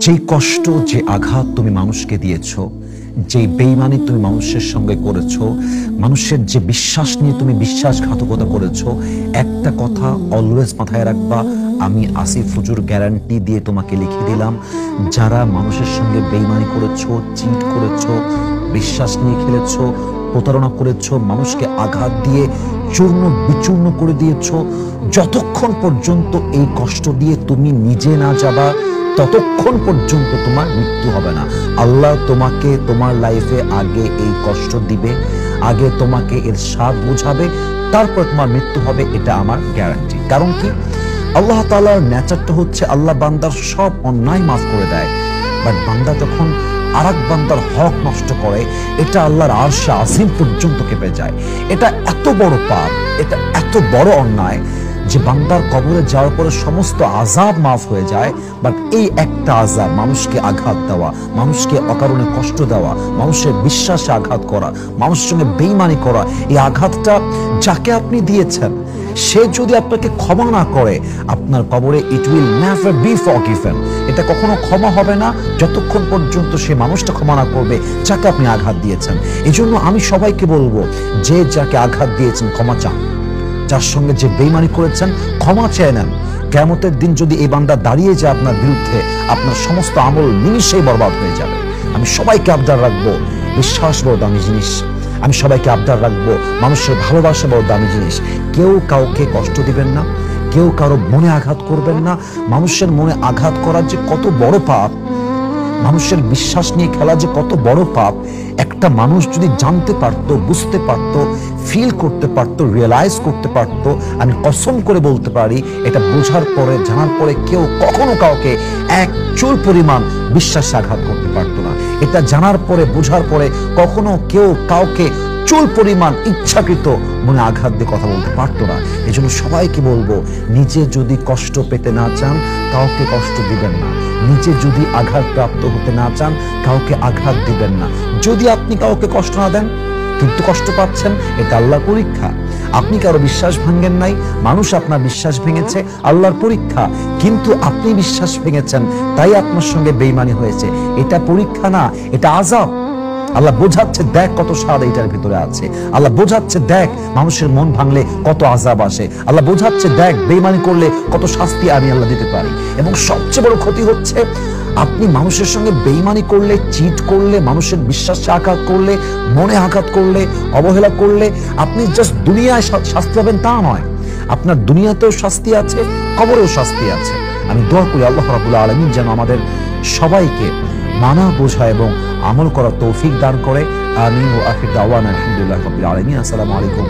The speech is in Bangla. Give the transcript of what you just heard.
যেই কষ্ট, যে আঘাত তুমি মানুষকে দিয়েছো, যেই বেঈমানি তুমি মানুষের সঙ্গে করেছো, মানুষের যে বিশ্বাস নিয়ে তুমি বিশ্বাসঘাতকতা করেছো, একটা কথা অলওয়েজ মাথায় রাখবা, আমি আসিফ হুজুর গ্যারান্টি দিয়ে তোমাকে লিখে দিলাম, যারা মানুষের সঙ্গে বেঈমানি করেছো, চিট করেছো, বিশ্বাস নিয়ে খেলেছো, প্রতারণা করেছো, মানুষকে আঘাত দিয়ে চূর্ণ বিচূর্ণ করে দিয়েছো, যতক্ষণ পর্যন্ত এই কষ্ট দিয়ে তুমি নিজে না যাবা ততক্ষণ পর্যন্ত তোমার মৃত্যু হবে না। আল্লাহ তোমাকে তোমার লাইফে আগে এই কষ্ট দিবে, আগে তোমাকে এর স্বাদ বোঝাবে, তারপর তোমার মৃত্যু হবে, এটা আমার গ্যারান্টি। কারণ কি, আল্লাহ তাআলার নেচারটা হচ্ছে আল্লাহ বান্দার সব অন্যায় মাফ করে দেয়, বাট বান্দা যখন আরেক বান্দার হক নষ্ট করে, এটা আল্লাহর আরশে আজিম পর্যন্ত কেঁপে যায়। এটা এত বড় পাপ, এটা এত বড় অন্যায় যে বান্দার কবরে যাওয়ার পরে সমস্ত আযাব মাফ হয়ে যায়, বাট এই একটা আযাব, মানুষকে আঘাত দেওয়া, মানুষকে অকারণে কষ্ট দেওয়া, মানুষের বিশ্বাসে আঘাত করা, মানুষের সঙ্গে বেঈমানি করা, এই আঘাতটা যাকে আপনি দিয়েছেন সে যদি আপনাকে ক্ষমা না করে, আপনার কবরে it will never be forgiven. এটা কখনো ক্ষমা হবে না যতক্ষণ পর্যন্ত সে মানুষটা ক্ষমা না করবে যাকে আপনি আঘাত দিয়েছেন। এজন্য আমি সবাইকে বলবো, যে যাকে আঘাত দিয়েছেন ক্ষমা চান, যার সঙ্গে যে বেঈমানি করেছেন ক্ষমা চেয়ে নেন। কিয়ামতের দিন যদি এই বান্দা দাঁড়িয়ে যায় আপনার বিরুদ্ধে, আপনার সমস্ত আমল নিমিষেই বরবাদ হয়ে যাবে। আমি সবাইকে আবদার রাখবো, বিশ্বাস বড় দামি জিনিস। আমি সবাইকে আবদার রাখবো, মানুষের ভালোবাসা বড় দামি জিনিস। কেউ কাউকে কষ্ট দিবেন না, কেউ কারো মনে আঘাত করবেন না। মানুষের মনে আঘাত করা যে কত বড় পাপ, মানুষের বিশ্বাস নিয়ে খেলা যে কত বড় পাপ, একটা মানুষ যদি জানতে পারতো, বুঝতে পারতো, ফিল করতে পারতো, রিয়েলাইজ করতে পারতো, আমি কসম করে বলতে পারি, এটা বোঝার পরে, জানার পরে কেউ কখনো কাউকে এক চুল পরিমাণ বিশ্বাসে আঘাত করতে পারতো না। এটা জানার পরে, বোঝার পরে কখনো কেউ কাউকে চুল পরিমাণ ইচ্ছাকৃত মনে আঘাত দিয়ে কথা বলতে পারতো না। এজন্য সবাইকে বলবো, নিজে যদি কষ্ট পেতে না চান কাউকে কষ্ট দিবেন না, নিজে যদি আঘাত প্রাপ্ত হতে না চান কাউকে আঘাত দিবেন না। যদি আপনি কাউকে কষ্ট না দেন কিন্তু কষ্ট পাচ্ছেন, এটা আল্লাহর পরীক্ষা। আপনি কারো বিশ্বাস ভাঙেন নাই, মানুষ আপনার বিশ্বাস ভেঙেছে, আল্লাহর পরীক্ষা। কিন্তু আপনি বিশ্বাস ভেঙেছেন তাই আপনার সঙ্গে বেঈমানি হয়েছে, এটা পরীক্ষা না, এটা আযাব। আল্লাহ বোঝাচ্ছে, দেখ কত স্বাদ এইটার ভিতরে আছে। আল্লাহ বোঝাচ্ছে, দেখ মানুষের মন ভাঙলে কত আযাব আসে। আল্লাহ বোঝাচ্ছে, দেখ বেঈমানি করলে কত শাস্তি আমি আল্লাহ দিতে পারি। এবং সবচেয়ে বড় ক্ষতি হচ্ছে, আপনি মানুষের সঙ্গে বেঈমানি করলে, চিট করলে, মানুষের বিশ্বাসে আঘাত করলে, মনে আঘাত করলে, অবহেলা করলে আপনি জাস্ট দুনিয়ায় শাস্তি পাবেন তা নয়, আপনার দুনিয়াতেও শাস্তি আছে, কবরেও শাস্তি আছে। আমি দোয়া করি আল্লাহ রাব্বুল আলামিন যেন আমাদের সবাইকে মানা, বোঝা এবং আমল করার তৌফিক দান করে। আমিন। ওয়া আখির দাওয়ানা আলহামদুলিল্লাহি রাব্বিল আলামিন। আসসালামু আলাইকুম।